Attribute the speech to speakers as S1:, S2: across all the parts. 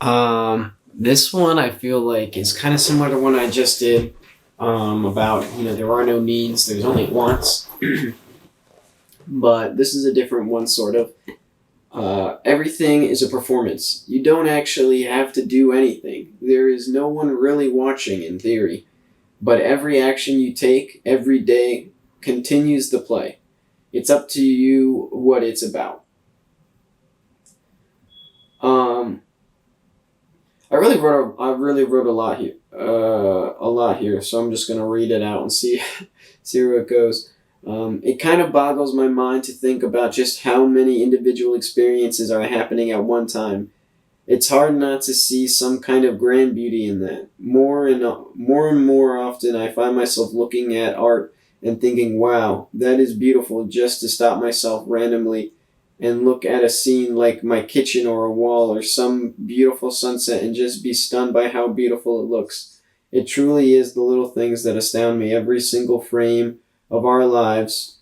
S1: This one I feel like is kind of similar to one I just did. About there are no needs, there's only wants. But this is a different one, sort of. Everything is a performance. You don't actually have to do anything. There is no one really watching, in theory. But every action you take every day continues the play. It's up to you what it's about. Um, I really wrote a lot here. So I'm just gonna read it out and see see where it goes. It kind of boggles my mind to think about just how many individual experiences are happening at one time. It's hard not to see some kind of grand beauty in that. More often, I find myself looking at art and thinking, "Wow, that is beautiful." Just to stop myself randomly and look at a scene like my kitchen or a wall or some beautiful sunset and just be stunned by how beautiful it looks. It truly is the little things that astound me. Every single of our lives,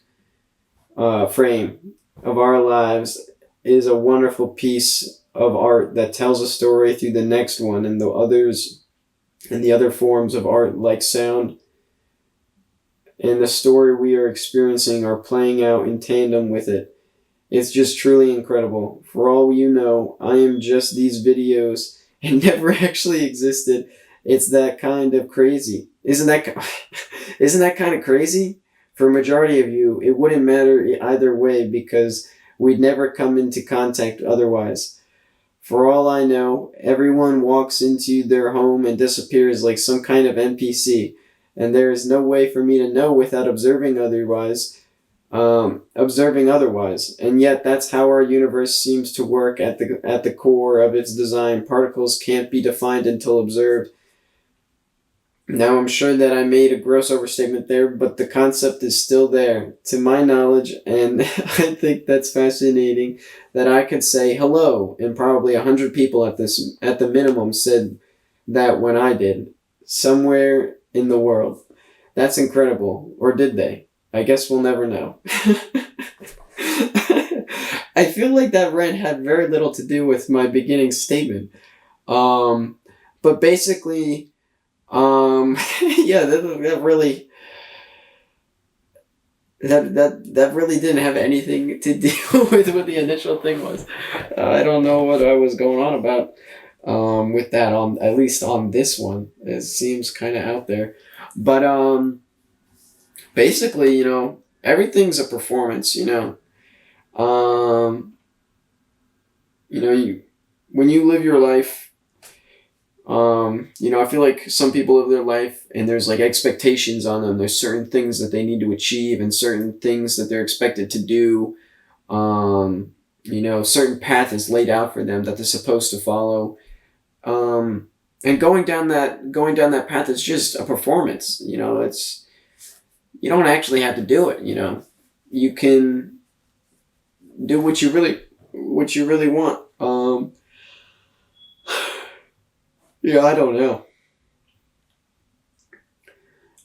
S1: frame of our lives is a wonderful piece of art that tells a story through the next one, and the other forms of art like sound and the story we are experiencing are playing out in tandem with it. It's just truly incredible. For all you know, I am just these videos and never actually existed. It's that kind of crazy. Isn't that kind of crazy? For a majority of you, it wouldn't matter either way because we'd never come into contact otherwise. For all I know, everyone walks into their home and disappears like some kind of NPC, and there is no way for me to know without observing otherwise. And yet, that's how our universe seems to work at the core of its design. Particles can't be defined until observed. Now, I'm sure that I made a gross overstatement there, but the concept is still there, to my knowledge, and I think that's fascinating that I could say hello, and probably 100 people at the minimum said that when I did, somewhere in the world. That's incredible. Or did they? I guess we'll never know. I feel like that rant had very little to do with my beginning statement. Um, but basically, yeah, that really that really didn't have anything to do with what the initial thing was. I don't know what I was going on about with that, on at least on this one. It seems kind of out there, but basically, everything's a performance. Um, you when you live your life. I feel like some people live their life and there's like expectations on them. There's certain things that they need to achieve and certain things that they're expected to do. Certain path is laid out for them that they're supposed to follow. And going down that path is just a performance. You don't actually have to do it. You can do what you really want. Yeah, I don't know.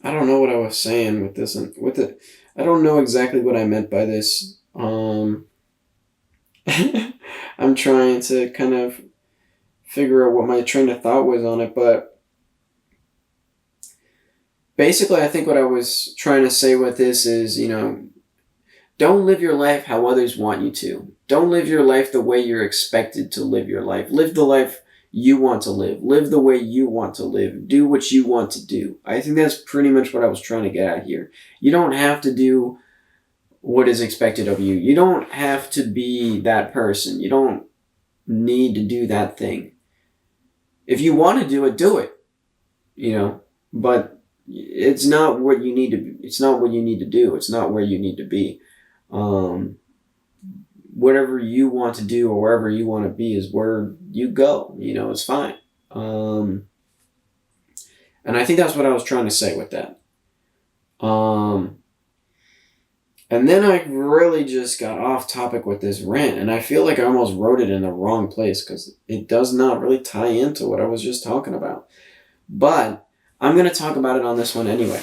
S1: I don't know what I was saying with this and with it. I don't know exactly what I meant by this. I'm trying to kind of figure out what my train of thought was on it, but basically, I think what I was trying to say with this is, don't live your life how others want you to. Don't live your life the way you're expected to live your life. Live the life you want to live. Live the way you want to live. Do what you want to do. I think that's pretty much what I was trying to get at here. You don't have to do what is expected of you. You don't have to be that person. You don't need to do that thing. If you want to do it, do it. But it's not what you need to. It's not what you need to do. It's not where you need to be. Um, Whatever you want to do or wherever you want to be is where you go. It's fine. And I think that's what I was trying to say with that. Um, and then I really just got off topic with this rant, and I feel like I almost wrote it in the wrong place because it does not really tie into what I was just talking about. But I'm going to talk about it on this one anyway.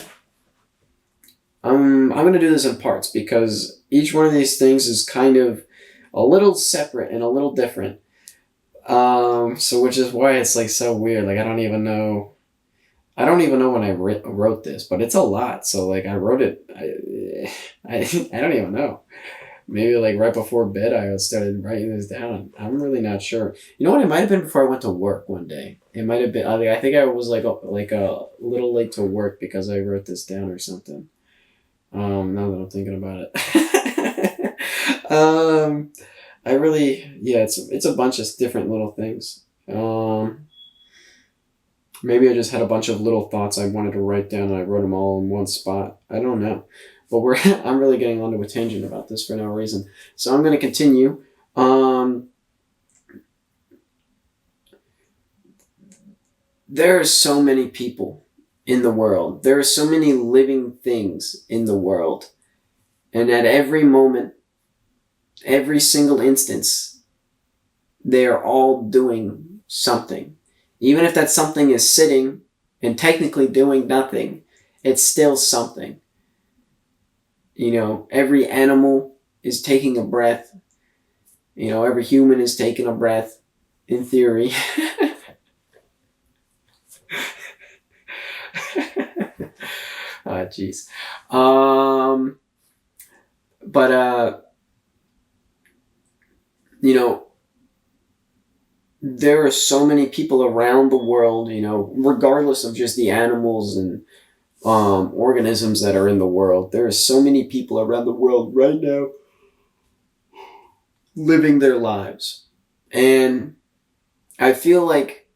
S1: I'm going to do this in parts because each one of these things is kind of a little separate and a little different. So which is why it's like so weird. Like I don't even know when I wrote this, but it's a lot. So like I wrote it. I don't even know. Maybe like right before bed, I started writing this down. I'm really not sure. You know what? It might have been before I went to work one day. It might have been. I think I was like a little late to work because I wrote this down or something. Now that I'm thinking about it. I really, yeah, it's a bunch of different little things. Maybe I just had a bunch of little thoughts I wanted to write down and I wrote them all in one spot. I don't know. But I'm really getting onto a tangent about this for no reason. So I'm going to continue. There are so many people in the world. There are so many living things in the world. And at every moment, every single instance, they are all doing something. Even if that something is sitting and technically doing nothing, it's still something. You know, every animal is taking a breath. You know, every human is taking a breath, in theory. Ah, jeez. You know, there are so many people around the world, you know, regardless of just the animals and organisms that are in the world. There are so many people around the world right now living their lives. And I feel like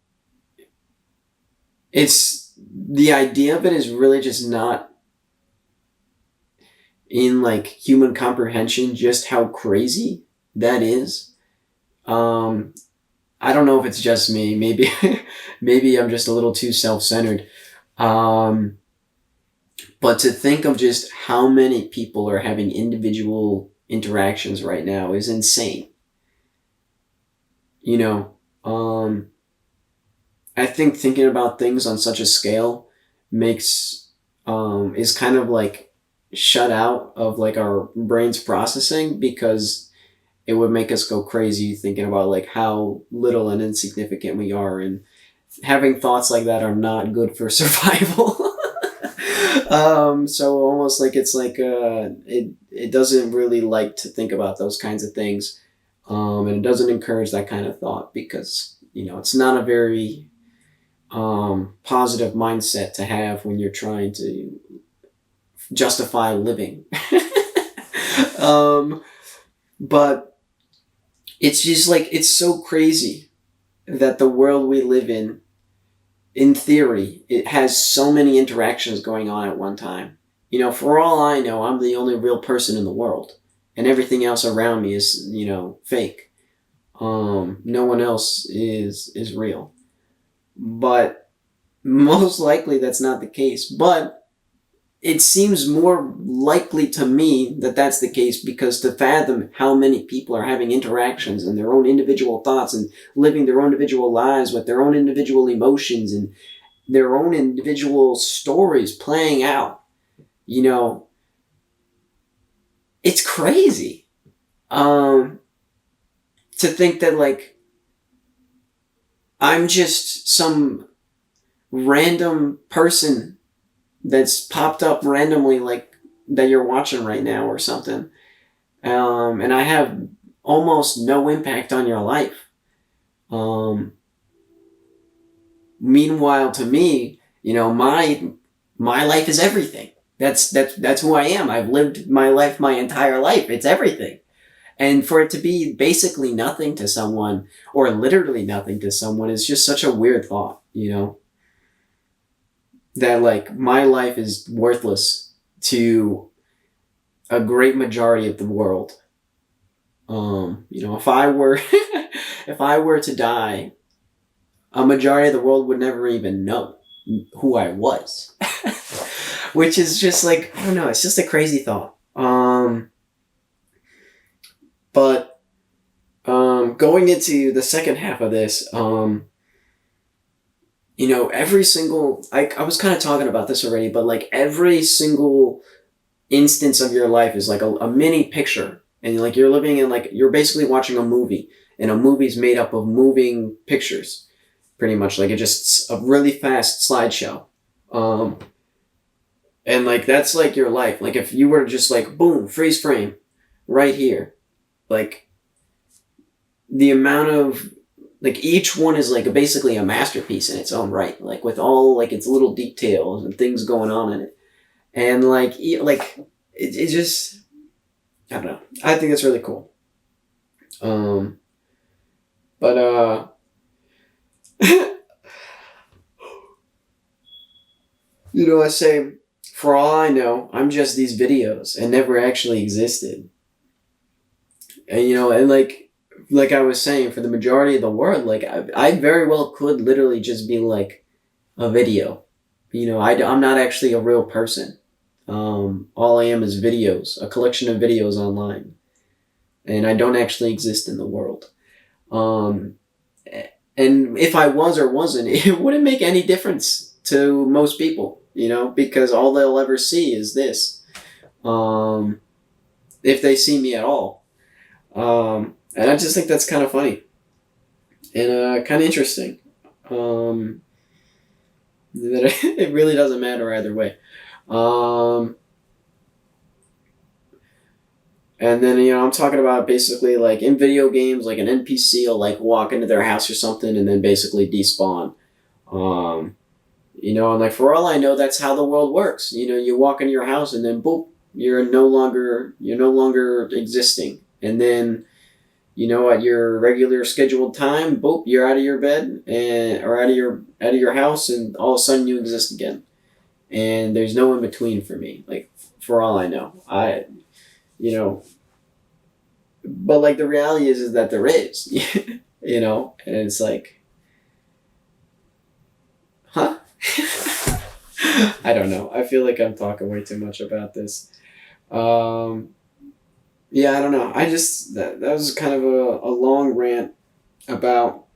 S1: the idea of it is really just not in like human comprehension just how crazy that is. I don't know if it's just me. Maybe maybe I'm just a little too self-centered. But to think of just how many people are having individual interactions right now is insane. You know, I think thinking about things on such a scale is kind of like shut out of like our brain's processing because it would make us go crazy thinking about like how little and insignificant we are, and having thoughts like that are not good for survival. So almost like it's like it doesn't really like to think about those kinds of things, and it doesn't encourage that kind of thought because you know it's not a very positive mindset to have when you're trying to justify living. But it's just like it's so crazy that the world we live in theory, it has so many interactions going on at one time. You know, for all I know, I'm the only real person in the world, and everything else around me is, you know, fake. No one else is real. But most likely that's not the case. But it seems more likely to me that that's the case because to fathom how many people are having interactions and their own individual thoughts and living their own individual lives with their own individual emotions and their own individual stories playing out, you know, it's crazy. To think that like I'm just some random person that's popped up randomly like that you're watching right now or something. And I have almost no impact on your life. Meanwhile, to me, you know, my life is everything. That's who I am. I've lived my life my entire life. It's everything. And for it to be basically nothing to someone or literally nothing to someone is just such a weird thought, you know? That like my life is worthless to a great majority of the world. You know, if I were if I were to die, a majority of the world would never even know who I was. Which is just like, I don't know, it's just a crazy thought. But going into the second half of this, you know, every single, I was kind of talking about this already, but like every single instance of your life is like a mini picture. And like you're living in like, you're basically watching a movie. and a movie's made up of moving pictures, pretty much. Like, it's just a really fast slideshow. And, like, that's, like, your life. Like, if you were just, like, boom, freeze frame, right here. Like, the amount of, like, each one is, like, basically a masterpiece in its own right. Like, with all, like, its little details and things going on in it. And, like, it just, I don't know. I think it's really cool. But, you know, I say, for all I know, I'm just these videos and never actually existed. And, you know, and like I was saying, for the majority of the world, like, I very well could literally just be, like, a video. You know, I'm not actually a real person. All I am is videos, a collection of videos online. And I don't actually exist in the world. And if I was or wasn't, it wouldn't make any difference to most people, you know, because all they'll ever see is this. If they see me at all. And I just think that's kind of funny. And kind of interesting. That it really doesn't matter either way. And then, you know, I'm talking about basically, like, in video games, like, an NPC will, like, walk into their house or something and then basically despawn. You know, and, like, for all I know, that's how the world works. You know, you walk into your house and then, boop, you're no longer existing. And then, you know, at your regular scheduled time, boop, you're out of your bed or out of your house, and all of a sudden you exist again. And there's no in between for me, like, for all I know. You know, but, like, the reality is that there is, you know, and it's like, huh? I don't know. I feel like I'm talking way too much about this. Yeah, I don't know. I just, that was kind of a long rant about,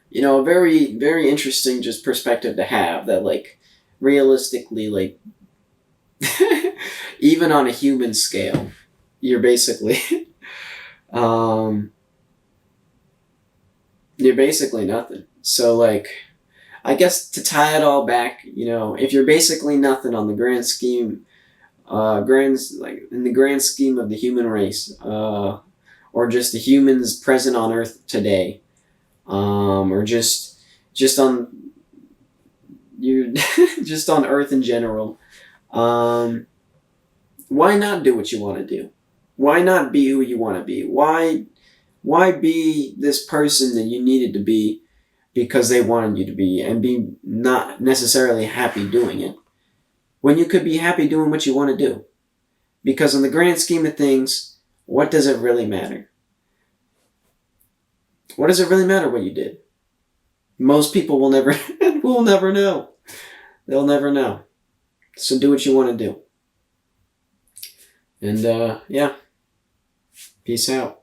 S1: you know, a very, very interesting just perspective to have, that, like, realistically, like, even on a human scale, you're basically, you're basically nothing. So, like, I guess to tie it all back, you know, if you're basically nothing on the grand scheme, like, in the grand scheme of the human race, or just the humans present on Earth today, or just on you, just on Earth in general, why not do what you want to do? Why not be who you want to be? Why be this person that you needed to be because they wanted you to be, and be not necessarily happy doing it, when you could be happy doing what you want to do? Because in the grand scheme of things, what does it really matter? What does it really matter what you did? Most people will never know. They'll never know. So do what you want to do. And, yeah. Peace out.